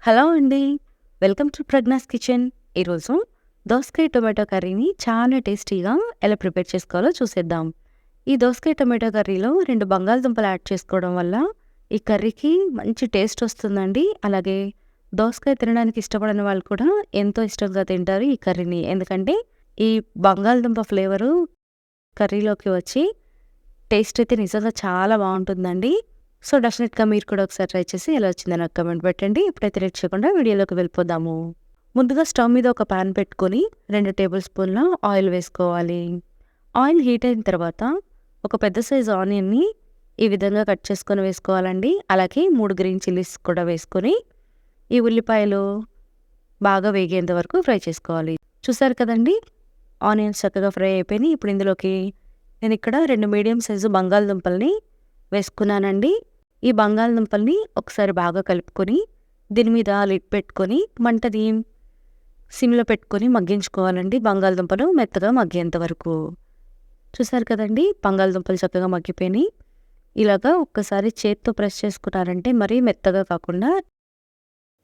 Hello అండి. Welcome to Pragna's kitchen. ఈరోజు దోసకాయ టొమాటో కర్రీని చాలా టేస్టీగా ఎలా ప్రిపేర్ చేసుకోవాలో చూసేద్దాం. ఈ దోసకాయ టొమాటో కర్రీలో 2 బంగాళదుంపలు యాడ్ చేసుకోవడం వల్ల ఈ కర్రీకి మంచి టేస్ట్ వస్తుందండి. అలాగే దోసకాయ తినడానికి ఇష్టపడని వాళ్ళు కూడా ఎంతో ఇష్టంగా తింటారు ఈ కర్రీని. ఎందుకంటే ఈ బంగాళదుంప ఫ్లేవరు కర్రీలోకి వచ్చి టేస్ట్ అయితే నిజంగా చాలా బావుంటుందండి. సో, డెఫినెట్‌గా మీరు కూడా ఒకసారి ట్రై చేసి ఎలా వచ్చిందో నాకు కామెంట్ పెట్టండి. ఇప్పుడైతే లేట్ చేయకుండా వీడియోలోకి వెళ్ళిపోదాము. ముందుగా స్టవ్ మీద ఒక పాన్ పెట్టుకొని 2 టేబుల్ స్పూన్ల ఆయిల్ వేసుకోవాలి. ఆయిల్ హీట్ అయిన తర్వాత ఒక పెద్ద సైజు ఆనియన్‌ని ఈ విధంగా కట్ చేసుకొని వేసుకోవాలండి. అలాగే 3 గ్రీన్ చిల్లీస్ కూడా వేసుకొని ఈ ఉల్లిపాయలు బాగా వేగేంత వరకు ఫ్రై చేసుకోవాలి. చూసారు కదండీ! ఆనియన్స్ చక్కగా ఫ్రై అయిపోయినాయి. ఇప్పుడు ఇందులోకి నేనిక్కడ 2 మీడియం సైజు బంగాళదుంపల్ని వేసుకున్నానండి. ఈ బంగాళదుంపల్ని ఒకసారి బాగా కలుపుకొని దీని మీద లిడ్ పెట్టుకొని మంటని సిమ్‌లో పెట్టుకొని మగ్గించుకోవాలండి. బంగాళదుంపలు మెత్తగా మగ్గేంత వరకు. చూసారు కదండీ! బంగాళదుంపలు చక్కగా మగ్గిపోయినాయి. ఇలాగా ఒక్కసారి చేత్తో ప్రెస్ చేసుకున్నారంటే మరీ మెత్తగా కాకుండా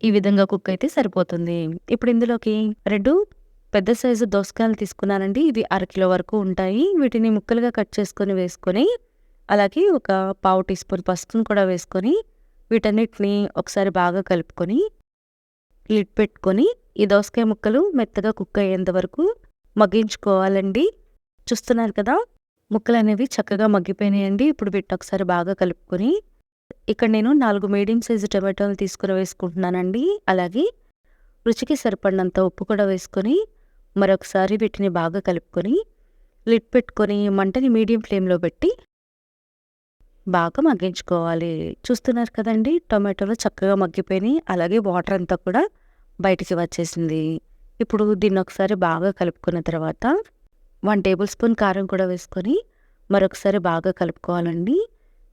ఈ విధంగా కుక్ అయితే సరిపోతుంది. ఇప్పుడు ఇందులోకి 2 పెద్ద సైజు దోసకాయలు తీసుకున్నానండి. ఇవి అరకిలో వరకు ఉంటాయి. వీటిని ముక్కలుగా కట్ చేసుకొని వేసుకొని అలాగే ఒక పావు టీ స్పూన్ పసుపును కూడా వేసుకొని వీటన్నిటిని ఒకసారి బాగా కలుపుకొని లిడ్ పెట్టుకొని ఈ దోసకాయ ముక్కలు మెత్తగా కుక్ అయ్యేంత వరకు మగ్గించుకోవాలండి. చూస్తున్నారు కదా! ముక్కలు అనేవి చక్కగా మగ్గిపోయినాయండి. ఇప్పుడు వీటిని ఒకసారి బాగా కలుపుకొని ఇక్కడ నేను 4 మీడియం సైజు టమాటోలు తీసుకొని వేసుకుంటున్నానండి. అలాగే రుచికి సరిపడినంత ఉప్పు కూడా వేసుకొని మరొకసారి వీటిని బాగా కలుపుకొని లిడ్ పెట్టుకొని మంటని మీడియం ఫ్లేమ్‌లో పెట్టి బాగా మగ్గించుకోవాలి. చూస్తున్నారు కదండీ! టొమాటోలు చక్కగా మగ్గిపోయినాయి. అలాగే వాటర్ అంతా కూడా బయటికి వచ్చేసింది. ఇప్పుడు దీన్ని ఒకసారి బాగా కలుపుకున్న తర్వాత 1 టేబుల్ స్పూన్ కారం కూడా వేసుకొని మరొకసారి బాగా కలుపుకోవాలండి.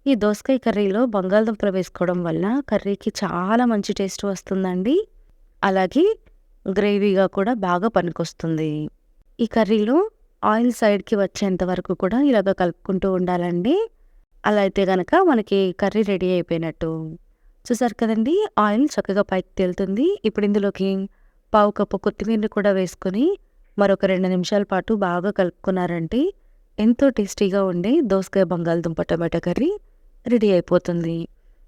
ఈ దోసకాయ కర్రీలో బంగాళదుంపలు వేసుకోవడం వల్ల కర్రీకి చాలా మంచి టేస్ట్ వస్తుందండి. అలాగే గ్రేవీగా కూడా బాగా పనికొస్తుంది. ఈ కర్రీలో ఆయిల్ సైడ్‌కి వచ్చేంత వరకు కూడా ఇలాగ కలుపుకుంటూ ఉండాలండి. అలా అయితే గనక మనకి కర్రీ రెడీ అయిపోయినట్టు. చూసారు కదండీ! ఆయిల్ చక్కగా పైకి తేలుతుంది. ఇప్పుడు ఇందులోకి పావు కప్పు కొత్తిమీరని కూడా వేసుకొని మరొక 2 నిమిషాల పాటు బాగా కలుపుకున్నారంటే ఎంతో టేస్టీగా ఉండే దోసకాయ బంగాళదుంప టమాటా కర్రీ రెడీ అయిపోతుంది.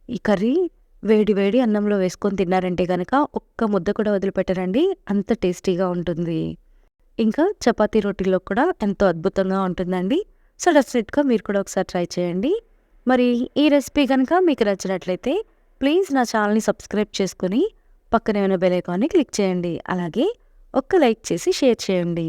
ఈ కర్రీ వేడి వేడి అన్నంలో వేసుకొని తిన్నారంటే గనక ఒక్క ముద్ద కూడా వదిలిపెట్టరండి. అంత టేస్టీగా ఉంటుంది. ఇంకా చపాతీ రోటీల్లో కూడా ఎంతో అద్భుతంగా ఉంటుందండి. సో, డెఫినెట్‌గా మీరు కూడా ఒకసారి ట్రై చేయండి. మరి ఈ రెసిపీ గనక మీకు నచ్చినట్లయితే ప్లీజ్ నా ఛానల్‌ని సబ్స్క్రైబ్ చేసుకొని పక్కనే ఉన్న బెల్ ఐకాన్‌ని క్లిక్ చేయండి. అలాగే ఒక్క లైక్ చేసి షేర్ చేయండి.